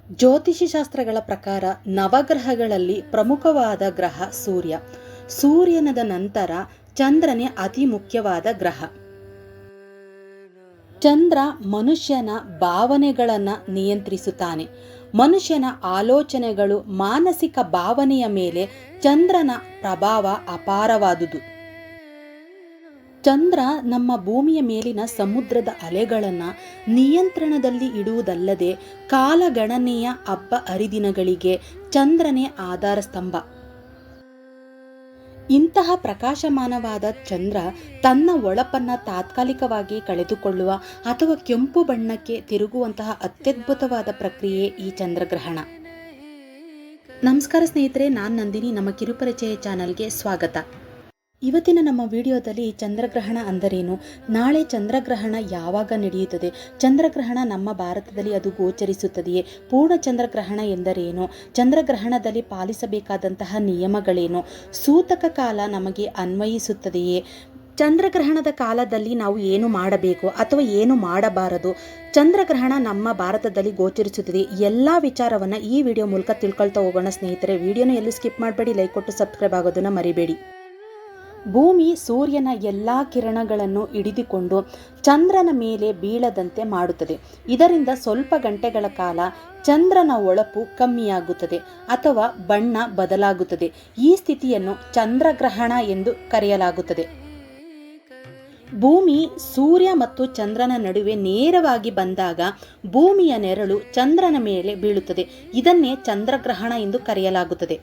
ಜ್ಯೋತಿಷಿ ಶಾಸ್ತ್ರಗಳ ಪ್ರಕಾರ ನವಗ್ರಹಗಳಲ್ಲಿ ಪ್ರಮುಖವಾದ ಗ್ರಹ ಸೂರ್ಯ. ಸೂರ್ಯನದ ನಂತರ ಚಂದ್ರನೇ ಅತಿ ಮುಖ್ಯವಾದ ಗ್ರಹ. ಚಂದ್ರ ಮನುಷ್ಯನ ಭಾವನೆಗಳನ್ನು ನಿಯಂತ್ರಿಸುತ್ತಾನೆ. ಮನುಷ್ಯನ ಆಲೋಚನೆಗಳು, ಮಾನಸಿಕ ಭಾವನೆಯ ಮೇಲೆ ಚಂದ್ರನ ಪ್ರಭಾವ ಅಪಾರವಾದುದು. ಚಂದ್ರ ನಮ್ಮ ಭೂಮಿಯ ಮೇಲಿನ ಸಮುದ್ರದ ಅಲೆಗಳನ್ನು ನಿಯಂತ್ರಣದಲ್ಲಿ ಇಡುವುದಲ್ಲದೆ ಕಾಲಗಣನೆಯ ಹಬ್ಬ ಹರಿದಿನಗಳಿಗೆ ಚಂದ್ರನೇ ಆಧಾರ ಸ್ತಂಭ. ಇಂತಹ ಪ್ರಕಾಶಮಾನವಾದ ಚಂದ್ರ ತನ್ನ ಹೊಳಪನ್ನು ತಾತ್ಕಾಲಿಕವಾಗಿ ಕಳೆದುಕೊಳ್ಳುವ ಅಥವಾ ಕೆಂಪು ಬಣ್ಣಕ್ಕೆ ತಿರುಗುವಂತಹ ಅತ್ಯದ್ಭುತವಾದ ಪ್ರಕ್ರಿಯೆ ಈ ಚಂದ್ರಗ್ರಹಣ. ನಮಸ್ಕಾರ ಸ್ನೇಹಿತರೆ, ನಾನು ನಂದಿನಿ. ನಮ್ಮ ಕಿರುಪರಿಚಯ ಚಾನಲ್ಗೆ ಸ್ವಾಗತ. ಇವತ್ತಿನ ನಮ್ಮ ವಿಡಿಯೋದಲ್ಲಿ ಚಂದ್ರಗ್ರಹಣ ಅಂದರೇನು, ನಾಳೆ ಚಂದ್ರಗ್ರಹಣ ಯಾವಾಗ ನಡೆಯುತ್ತದೆ, ಚಂದ್ರಗ್ರಹಣ ನಮ್ಮ ಭಾರತದಲ್ಲಿ ಅದು ಗೋಚರಿಸುತ್ತದೆಯೇ, ಪೂರ್ಣ ಚಂದ್ರಗ್ರಹಣ ಎಂದರೇನು, ಚಂದ್ರಗ್ರಹಣದಲ್ಲಿ ಪಾಲಿಸಬೇಕಾದಂತಹ ನಿಯಮಗಳೇನು, ಸೂತಕ ಕಾಲ ನಮಗೆ ಅನ್ವಯಿಸುತ್ತದೆಯೇ, ಚಂದ್ರಗ್ರಹಣದ ಕಾಲದಲ್ಲಿ ನಾವು ಏನು ಮಾಡಬೇಕು ಅಥವಾ ಏನು ಮಾಡಬಾರದು, ಚಂದ್ರಗ್ರಹಣ ನಮ್ಮ ಭಾರತದಲ್ಲಿ ಗೋಚರಿಸುತ್ತದೆ, ಎಲ್ಲ ವಿಚಾರವನ್ನು ಈ ವಿಡಿಯೋ ಮೂಲಕ ತಿಳ್ಕೊಳ್ತಾ ಹೋಗೋಣ ಸ್ನೇಹಿತರೆ. ವಿಡಿಯೋನ ಎಲ್ಲೂ ಸ್ಕಿಪ್ ಮಾಡಬೇಡಿ, ಲೈಕ್ ಕೊಟ್ಟು ಸಬ್ಸ್ಕ್ರೈಬ್ ಆಗೋದನ್ನು ಮರಿಬೇಡಿ. ಭೂಮಿ ಸೂರ್ಯನ ಎಲ್ಲ ಕಿರಣಗಳನ್ನು ಹಿಡಿದುಕೊಂಡು ಚಂದ್ರನ ಮೇಲೆ ಬೀಳದಂತೆ ಮಾಡುತ್ತದೆ. ಇದರಿಂದ ಸ್ವಲ್ಪ ಗಂಟೆಗಳ ಕಾಲ ಚಂದ್ರನ ಹೊಳಪು ಕಮ್ಮಿಯಾಗುತ್ತದೆ ಅಥವಾ ಬಣ್ಣ ಬದಲಾಗುತ್ತದೆ. ಈ ಸ್ಥಿತಿಯನ್ನು ಚಂದ್ರಗ್ರಹಣ ಎಂದು ಕರೆಯಲಾಗುತ್ತದೆ. ಭೂಮಿ ಸೂರ್ಯ ಮತ್ತು ಚಂದ್ರನ ನಡುವೆ ನೇರವಾಗಿ ಬಂದಾಗ ಭೂಮಿಯ ನೆರಳು ಚಂದ್ರನ ಮೇಲೆ ಬೀಳುತ್ತದೆ. ಇದನ್ನೇ ಚಂದ್ರಗ್ರಹಣ ಎಂದು ಕರೆಯಲಾಗುತ್ತದೆ.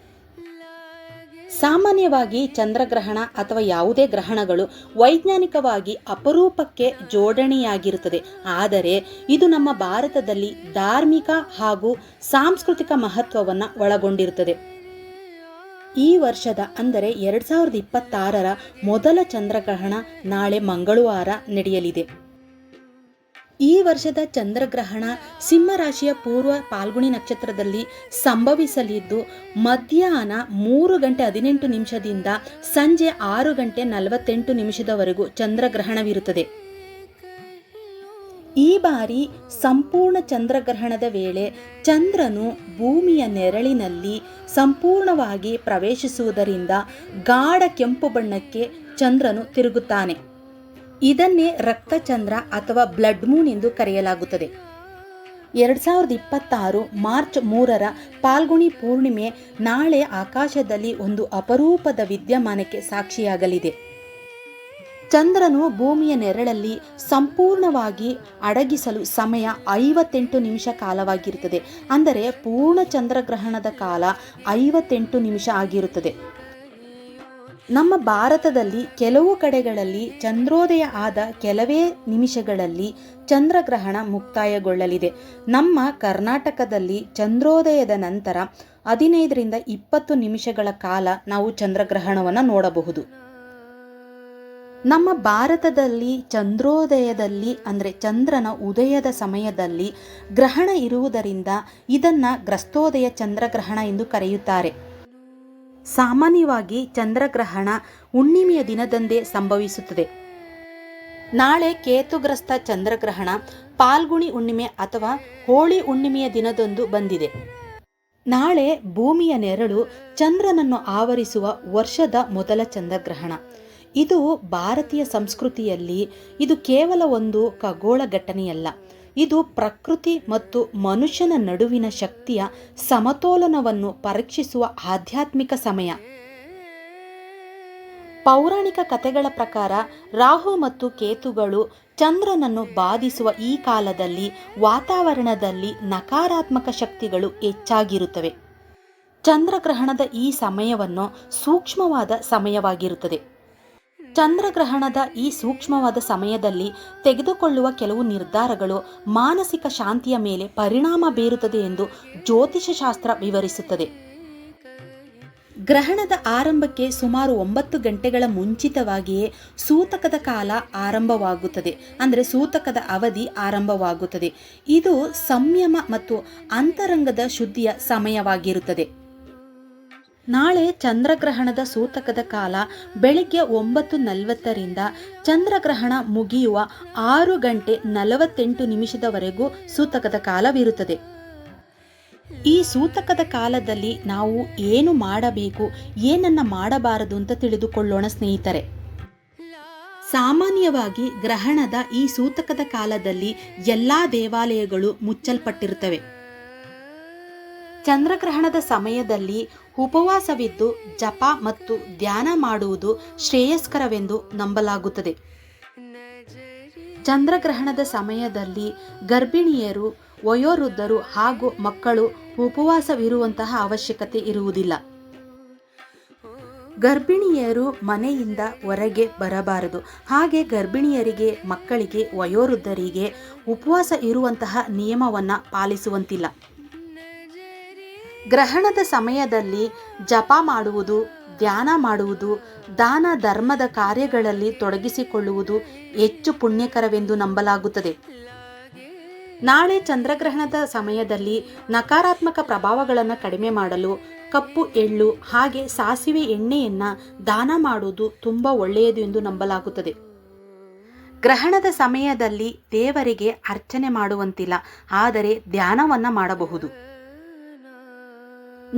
ಸಾಮಾನ್ಯವಾಗಿ ಚಂದ್ರಗ್ರಹಣ ಅಥವಾ ಯಾವುದೇ ಗ್ರಹಣಗಳು ವೈಜ್ಞಾನಿಕವಾಗಿ ಅಪರೂಪಕ್ಕೆ ಜೋಡಣೆಯಾಗಿರುತ್ತದೆ. ಆದರೆ ಇದು ನಮ್ಮ ಭಾರತದಲ್ಲಿ ಧಾರ್ಮಿಕ ಹಾಗೂ ಸಾಂಸ್ಕೃತಿಕ ಮಹತ್ವವನ್ನು ಒಳಗೊಂಡಿರುತ್ತದೆ. ಈ ವರ್ಷದ ಅಂದರೆ 2026ರ ಮೊದಲ ಚಂದ್ರಗ್ರಹಣ ನಾಳೆ ಮಂಗಳವಾರ ನಡೆಯಲಿದೆ. ಈ ವರ್ಷದ ಚಂದ್ರಗ್ರಹಣ ಸಿಂಹರಾಶಿಯ ಪೂರ್ವ ಪಾಲ್ಗುಣಿ ನಕ್ಷತ್ರದಲ್ಲಿ ಸಂಭವಿಸಲಿದ್ದು ಮಧ್ಯಾಹ್ನ 3:18 ಸಂಜೆ 6:48 ಚಂದ್ರಗ್ರಹಣವಿರುತ್ತದೆ. ಈ ಬಾರಿ ಸಂಪೂರ್ಣ ಚಂದ್ರಗ್ರಹಣದ ವೇಳೆ ಚಂದ್ರನು ಭೂಮಿಯ ನೆರಳಿನಲ್ಲಿ ಸಂಪೂರ್ಣವಾಗಿ ಪ್ರವೇಶಿಸುವುದರಿಂದ ಗಾಢ ಕೆಂಪು ಬಣ್ಣಕ್ಕೆ ಚಂದ್ರನು ತಿರುಗುತ್ತಾನೆ. ಇದನ್ನೇ ರಕ್ತಚಂದ್ರ ಅಥವಾ ಬ್ಲಡ್ ಮೂನ್ ಎಂದು ಕರೆಯಲಾಗುತ್ತದೆ. 2026 ಮಾರ್ಚ್ 3ರ ಪಾಲ್ಗುಣಿ ಪೂರ್ಣಿಮೆ ನಾಳೆ ಆಕಾಶದಲ್ಲಿ ಒಂದು ಅಪರೂಪದ ವಿದ್ಯಮಾನಕ್ಕೆ ಸಾಕ್ಷಿಯಾಗಲಿದೆ. ಚಂದ್ರನು ಭೂಮಿಯ ನೆರಳಲ್ಲಿ ಸಂಪೂರ್ಣವಾಗಿ ಅಡಗಿಸಲು ಸಮಯ 58 ನಿಮಿಷ ಕಾಲವಾಗಿರುತ್ತದೆ. ಅಂದರೆ ಪೂರ್ಣ ಚಂದ್ರಗ್ರಹಣದ ಕಾಲ 58 ನಿಮಿಷ ಆಗಿರುತ್ತದೆ. ನಮ್ಮ ಭಾರತದಲ್ಲಿ ಕೆಲವು ಕಡೆಗಳಲ್ಲಿ ಚಂದ್ರೋದಯ ಆದ ಕೆಲವೇ ನಿಮಿಷಗಳಲ್ಲಿ ಚಂದ್ರಗ್ರಹಣ ಮುಕ್ತಾಯಗೊಳ್ಳಲಿದೆ. ನಮ್ಮ ಕರ್ನಾಟಕದಲ್ಲಿ ಚಂದ್ರೋದಯದ ನಂತರ 15-20 ನಿಮಿಷಗಳ ಕಾಲ ನಾವು ಚಂದ್ರಗ್ರಹಣವನ್ನು ನೋಡಬಹುದು. ನಮ್ಮ ಭಾರತದಲ್ಲಿ ಚಂದ್ರೋದಯದಲ್ಲಿ ಅಂದರೆ ಚಂದ್ರನ ಉದಯದ ಸಮಯದಲ್ಲಿ ಗ್ರಹಣ ಇರುವುದರಿಂದ ಇದನ್ನು ಗ್ರಸ್ತೋದಯ ಚಂದ್ರಗ್ರಹಣ ಎಂದು ಕರೆಯುತ್ತಾರೆ. ಸಾಮಾನ್ಯವಾಗಿ ಚಂದ್ರಗ್ರಹಣ ಹುಣ್ಣಿಮೆಯ ದಿನದಂದೇ ಸಂಭವಿಸುತ್ತದೆ. ನಾಳೆ ಕೇತುಗ್ರಸ್ತ ಚಂದ್ರಗ್ರಹಣ ಪಾಲ್ಗುಣಿ ಹುಣ್ಣಿಮೆ ಅಥವಾ ಹೋಳಿ ಹುಣ್ಣಿಮೆಯ ದಿನದಂದು ಬಂದಿದೆ. ನಾಳೆ ಭೂಮಿಯ ನೆರಳು ಚಂದ್ರನನ್ನು ಆವರಿಸುವ ವರ್ಷದ ಮೊದಲ ಚಂದ್ರಗ್ರಹಣ. ಇದು ಭಾರತೀಯ ಸಂಸ್ಕೃತಿಯಲ್ಲಿ ಇದು ಕೇವಲ ಒಂದು ಖಗೋಳ ಘಟನೆಯಲ್ಲ, ಇದು ಪ್ರಕೃತಿ ಮತ್ತು ಮನುಷ್ಯನ ನಡುವಿನ ಶಕ್ತಿಯ ಸಮತೋಲನವನ್ನು ಪರೀಕ್ಷಿಸುವ ಆಧ್ಯಾತ್ಮಿಕ ಸಮಯ. ಪೌರಾಣಿಕ ಕಥೆಗಳ ಪ್ರಕಾರ ರಾಹು ಮತ್ತು ಕೇತುಗಳು ಚಂದ್ರನನ್ನು ಬಾಧಿಸುವ ಈ ಕಾಲದಲ್ಲಿ ವಾತಾವರಣದಲ್ಲಿ ನಕಾರಾತ್ಮಕ ಶಕ್ತಿಗಳು ಹೆಚ್ಚಾಗಿರುತ್ತವೆ. ಚಂದ್ರಗ್ರಹಣದ ಈ ಸಮಯವನ್ನು ಸೂಕ್ಷ್ಮವಾದ ಸಮಯವಾಗಿರುತ್ತದೆ. ಚಂದ್ರಗ್ರಹಣದ ಈ ಸೂಕ್ಷ್ಮವಾದ ಸಮಯದಲ್ಲಿ ತೆಗೆದುಕೊಳ್ಳುವ ಕೆಲವು ನಿರ್ಧಾರಗಳು ಮಾನಸಿಕ ಶಾಂತಿಯ ಮೇಲೆ ಪರಿಣಾಮ ಬೀರುತ್ತದೆ ಎಂದು ಜ್ಯೋತಿಷ ಶಾಸ್ತ್ರ ವಿವರಿಸುತ್ತದೆ. ಗ್ರಹಣದ ಆರಂಭಕ್ಕೆ ಸುಮಾರು 9 ಗಂಟೆಗಳ ಮುಂಚಿತವಾಗಿಯೇ ಸೂತಕದ ಕಾಲ ಆರಂಭವಾಗುತ್ತದೆ. ಅಂದರೆ ಸೂತಕದ ಅವಧಿ ಆರಂಭವಾಗುತ್ತದೆ. ಇದು ಸಂಯಮ ಮತ್ತು ಅಂತರಂಗದ ಶುದ್ಧಿಯ ಸಮಯವಾಗಿರುತ್ತದೆ. ನಾಳೆ ಚಂದ್ರಗ್ರಹಣದ ಸೂತಕದ ಕಾಲ ಬೆಳಿಗ್ಗೆ 9:40ರಿಂದ ಚಂದ್ರಗ್ರಹಣ ಮುಗಿಯುವ 6:48 ಸೂತಕದ ಕಾಲವಿರುತ್ತದೆ. ಈ ಸೂತಕದ ಕಾಲದಲ್ಲಿ ನಾವು ಏನು ಮಾಡಬೇಕು, ಏನನ್ನ ಮಾಡಬಾರದು ಅಂತ ತಿಳಿದುಕೊಳ್ಳೋಣ ಸ್ನೇಹಿತರೆ. ಸಾಮಾನ್ಯವಾಗಿ ಗ್ರಹಣದ ಈ ಸೂತಕದ ಕಾಲದಲ್ಲಿ ಎಲ್ಲ ದೇವಾಲಯಗಳು ಮುಚ್ಚಲ್ಪಟ್ಟಿರುತ್ತವೆ. ಚಂದ್ರಗ್ರಹಣದ ಸಮಯದಲ್ಲಿ ಉಪವಾಸವಿದ್ದು ಜಪ ಮತ್ತು ಧ್ಯಾನ ಮಾಡುವುದು ಶ್ರೇಯಸ್ಕರವೆಂದು ನಂಬಲಾಗುತ್ತದೆ. ಚಂದ್ರಗ್ರಹಣದ ಸಮಯದಲ್ಲಿ ಗರ್ಭಿಣಿಯರು, ವಯೋವೃದ್ಧರು ಹಾಗೂ ಮಕ್ಕಳು ಉಪವಾಸವಿರುವಂತಹ ಅವಶ್ಯಕತೆ ಇರುವುದಿಲ್ಲ. ಗರ್ಭಿಣಿಯರು ಮನೆಯಿಂದ ಹೊರಗೆ ಬರಬಾರದು. ಹಾಗೆ ಗರ್ಭಿಣಿಯರಿಗೆ, ಮಕ್ಕಳಿಗೆ, ವಯೋವೃದ್ಧರಿಗೆ ಉಪವಾಸ ಇರುವಂತಹ ನಿಯಮವನ್ನು ಪಾಲಿಸುವಂತಿಲ್ಲ. ಗ್ರಹಣದ ಸಮಯದಲ್ಲಿ ಜಪ ಮಾಡುವುದು, ಧ್ಯಾನ ಮಾಡುವುದು, ದಾನ ಧರ್ಮದ ಕಾರ್ಯಗಳಲ್ಲಿ ತೊಡಗಿಸಿಕೊಳ್ಳುವುದು ಹೆಚ್ಚು ಪುಣ್ಯಕರವೆಂದು ನಂಬಲಾಗುತ್ತದೆ. ನಾಳೆ ಚಂದ್ರಗ್ರಹಣದ ಸಮಯದಲ್ಲಿ ನಕಾರಾತ್ಮಕ ಪ್ರಭಾವಗಳನ್ನು ಕಡಿಮೆ ಮಾಡಲು ಕಪ್ಪು ಎಳ್ಳು ಹಾಗೆ ಸಾಸಿವೆ ಎಣ್ಣೆಯನ್ನು ದಾನ ಮಾಡುವುದು ತುಂಬ ಒಳ್ಳೆಯದು ಎಂದು ನಂಬಲಾಗುತ್ತದೆ. ಗ್ರಹಣದ ಸಮಯದಲ್ಲಿ ದೇವರಿಗೆ ಅರ್ಚನೆ ಮಾಡುವಂತಿಲ್ಲ, ಆದರೆ ಧ್ಯಾನವನ್ನು ಮಾಡಬಹುದು.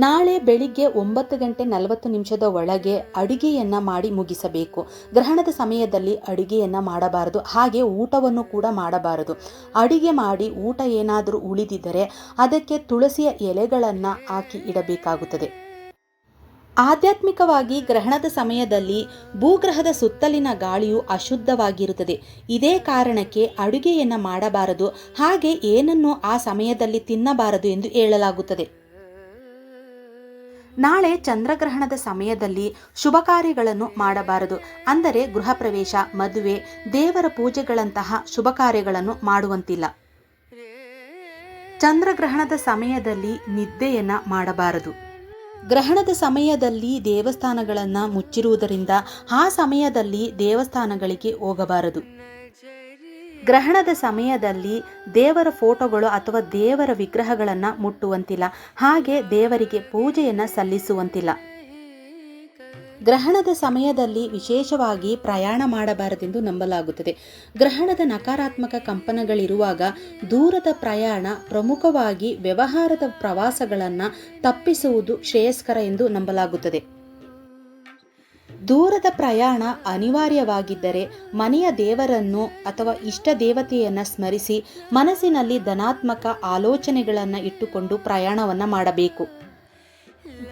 ನಾಳೆ ಬೆಳಿಗ್ಗೆ 9:40 ಒಳಗೆ ಅಡುಗೆಯನ್ನು ಮಾಡಿ ಮುಗಿಸಬೇಕು. ಗ್ರಹಣದ ಸಮಯದಲ್ಲಿ ಅಡುಗೆಯನ್ನು ಮಾಡಬಾರದು, ಹಾಗೆ ಊಟವನ್ನು ಕೂಡ ಮಾಡಬಾರದು. ಅಡುಗೆ ಮಾಡಿ ಊಟ ಏನಾದರೂ ಉಳಿದಿದ್ದರೆ ಅದಕ್ಕೆ ತುಳಸಿಯ ಎಲೆಗಳನ್ನು ಹಾಕಿ ಇಡಬೇಕಾಗುತ್ತದೆ. ಆಧ್ಯಾತ್ಮಿಕವಾಗಿ ಗ್ರಹಣದ ಸಮಯದಲ್ಲಿ ಭೂಗ್ರಹದ ಸುತ್ತಲಿನ ಗಾಳಿಯು ಅಶುದ್ಧವಾಗಿರುತ್ತದೆ. ಇದೇ ಕಾರಣಕ್ಕೆ ಅಡುಗೆಯನ್ನು ಮಾಡಬಾರದು, ಹಾಗೆ ಏನನ್ನು ಆ ಸಮಯದಲ್ಲಿ ತಿನ್ನಬಾರದು ಎಂದು ಹೇಳಲಾಗುತ್ತದೆ. ನಾಳೆ ಚಂದ್ರಗ್ರಹಣದ ಸಮಯದಲ್ಲಿ ಶುಭ ಕಾರ್ಯಗಳನ್ನು ಮಾಡಬಾರದು. ಅಂದರೆ ಗೃಹ ಪ್ರವೇಶ, ಮದುವೆ, ದೇವರ ಪೂಜೆಗಳಂತಹ ಶುಭ ಕಾರ್ಯಗಳನ್ನು ಮಾಡುವಂತಿಲ್ಲ. ಚಂದ್ರಗ್ರಹಣದ ಸಮಯದಲ್ಲಿ ನಿದ್ದೆಯನ್ನು ಮಾಡಬಾರದು. ಗ್ರಹಣದ ಸಮಯದಲ್ಲಿ ದೇವಸ್ಥಾನಗಳನ್ನು ಮುಚ್ಚಿರುವುದರಿಂದ ಆ ಸಮಯದಲ್ಲಿ ದೇವಸ್ಥಾನಗಳಿಗೆ ಹೋಗಬಾರದು. ಗ್ರಹಣದ ಸಮಯದಲ್ಲಿ ದೇವರ ಫೋಟೋಗಳು ಅಥವಾ ದೇವರ ವಿಗ್ರಹಗಳನ್ನು ಮುಟ್ಟುವಂತಿಲ್ಲ, ಹಾಗೆ ದೇವರಿಗೆ ಪೂಜೆಯನ್ನು ಸಲ್ಲಿಸುವಂತಿಲ್ಲ. ಗ್ರಹಣದ ಸಮಯದಲ್ಲಿ ವಿಶೇಷವಾಗಿ ಪ್ರಯಾಣ ಮಾಡಬಾರದೆಂದು ನಂಬಲಾಗುತ್ತದೆ. ಗ್ರಹಣದ ನಕಾರಾತ್ಮಕ ಕಂಪನಗಳಿರುವಾಗ ದೂರದ ಪ್ರಯಾಣ, ಪ್ರಮುಖವಾಗಿ ವ್ಯವಹಾರದ ಪ್ರವಾಸಗಳನ್ನು ತಪ್ಪಿಸುವುದು ಶ್ರೇಯಸ್ಕರ ಎಂದು ನಂಬಲಾಗುತ್ತದೆ. ದೂರದ ಪ್ರಯಾಣ ಅನಿವಾರ್ಯವಾಗಿದ್ದರೆ ಮನೆಯ ದೇವರನ್ನು ಅಥವಾ ಇಷ್ಟ ದೇವತೆಯನ್ನು ಸ್ಮರಿಸಿ ಮನಸ್ಸಿನಲ್ಲಿ ಧನಾತ್ಮಕ ಆಲೋಚನೆಗಳನ್ನು ಇಟ್ಟುಕೊಂಡು ಪ್ರಯಾಣವನ್ನು ಮಾಡಬೇಕು.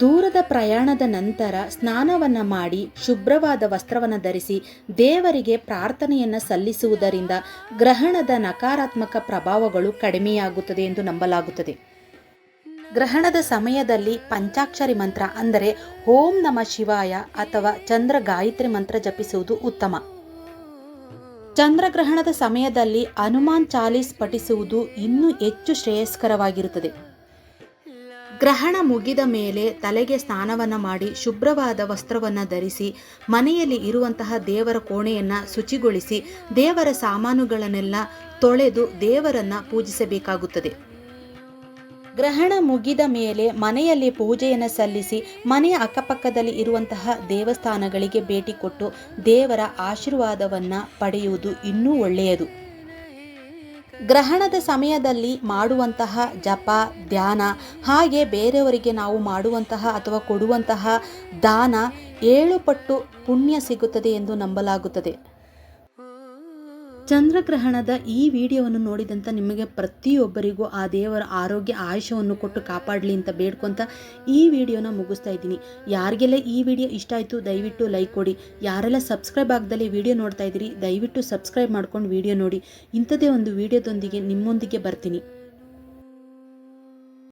ದೂರದ ಪ್ರಯಾಣದ ನಂತರ ಸ್ನಾನವನ್ನು ಮಾಡಿ ಶುಭ್ರವಾದ ವಸ್ತ್ರವನ್ನು ಧರಿಸಿ ದೇವರಿಗೆ ಪ್ರಾರ್ಥನೆಯನ್ನು ಸಲ್ಲಿಸುವುದರಿಂದ ಗ್ರಹಣದ ನಕಾರಾತ್ಮಕ ಪ್ರಭಾವಗಳು ಕಡಿಮೆಯಾಗುತ್ತದೆ ಎಂದು ನಂಬಲಾಗುತ್ತದೆ. ಗ್ರಹಣದ ಸಮಯದಲ್ಲಿ ಪಂಚಾಕ್ಷರಿ ಮಂತ್ರ ಅಂದರೆ ಓಂ ನಮಃ ಶಿವಾಯ ಅಥವಾ ಚಂದ್ರ ಗಾಯತ್ರಿ ಮಂತ್ರ ಜಪಿಸುವುದು ಉತ್ತಮ. ಚಂದ್ರಗ್ರಹಣದ ಸಮಯದಲ್ಲಿ ಹನುಮಾನ್ ಚಾಲೀಸ್ ಪಠಿಸುವುದು ಇನ್ನೂ ಹೆಚ್ಚು ಶ್ರೇಯಸ್ಕರವಾಗಿರುತ್ತದೆ. ಗ್ರಹಣ ಮುಗಿದ ಮೇಲೆ ತಲೆಗೆ ಸ್ನಾನವನ್ನು ಮಾಡಿ ಶುಭ್ರವಾದ ವಸ್ತ್ರವನ್ನು ಧರಿಸಿ ಮನೆಯಲ್ಲಿ ಇರುವಂತಹ ದೇವರ ಕೋಣೆಯನ್ನು ಶುಚಿಗೊಳಿಸಿ ದೇವರ ಸಾಮಾನುಗಳನ್ನೆಲ್ಲ ತೊಳೆದು ದೇವರನ್ನು ಪೂಜಿಸಬೇಕಾಗುತ್ತದೆ. ಗ್ರಹಣ ಮುಗಿದ ಮೇಲೆ ಮನೆಯಲ್ಲಿ ಪೂಜೆಯನ್ನು ಸಲ್ಲಿಸಿ ಮನೆಯ ಅಕ್ಕಪಕ್ಕದಲ್ಲಿ ಇರುವಂತಹ ದೇವಸ್ಥಾನಗಳಿಗೆ ಭೇಟಿ ಕೊಟ್ಟು ದೇವರ ಆಶೀರ್ವಾದವನ್ನು ಪಡೆಯುವುದು ಇನ್ನೂ ಒಳ್ಳೆಯದು. ಗ್ರಹಣದ ಸಮಯದಲ್ಲಿ ಮಾಡುವಂತಹ ಜಪ, ಧ್ಯಾನ ಹಾಗೆ ಬೇರೆಯವರಿಗೆ ನಾವು ಮಾಡುವಂತಹ ಅಥವಾ ಕೊಡುವಂತಹ ದಾನ 7 ಪಟ್ಟು ಪುಣ್ಯ ಸಿಗುತ್ತದೆ ಎಂದು ನಂಬಲಾಗುತ್ತದೆ. ಚಂದ್ರಗ್ರಹಣದ ಈ ವಿಡಿಯೋವನ್ನು ನೋಡಿದಂಥ ನಿಮಗೆ ಪ್ರತಿಯೊಬ್ಬರಿಗೂ ಆ ದೇವರ ಆರೋಗ್ಯ ಆಯುಷ್ಯವನ್ನು ಕೊಟ್ಟು ಕಾಪಾಡಲಿ ಅಂತ ಬೇಡ್ಕೊತ ಈ ವಿಡಿಯೋನ ಮುಗಿಸ್ತಾ ಇದ್ದೀನಿ. ಯಾರಿಗೆಲ್ಲ ಈ ವಿಡಿಯೋ ಇಷ್ಟ ಆಯಿತು ದಯವಿಟ್ಟು ಲೈಕ್ ಕೊಡಿ. ಯಾರೆಲ್ಲ ಸಬ್ಸ್ಕ್ರೈಬ್ ಆಗದಲ್ಲಿ ವಿಡಿಯೋ ನೋಡ್ತಾ ಇದ್ದೀರಿ ದಯವಿಟ್ಟು ಸಬ್ಸ್ಕ್ರೈಬ್ ಮಾಡ್ಕೊಂಡು ವಿಡಿಯೋ ನೋಡಿ. ಇಂಥದೇ ಒಂದು ವಿಡಿಯೋದೊಂದಿಗೆ ನಿಮ್ಮೊಂದಿಗೆ ಬರ್ತೀನಿ.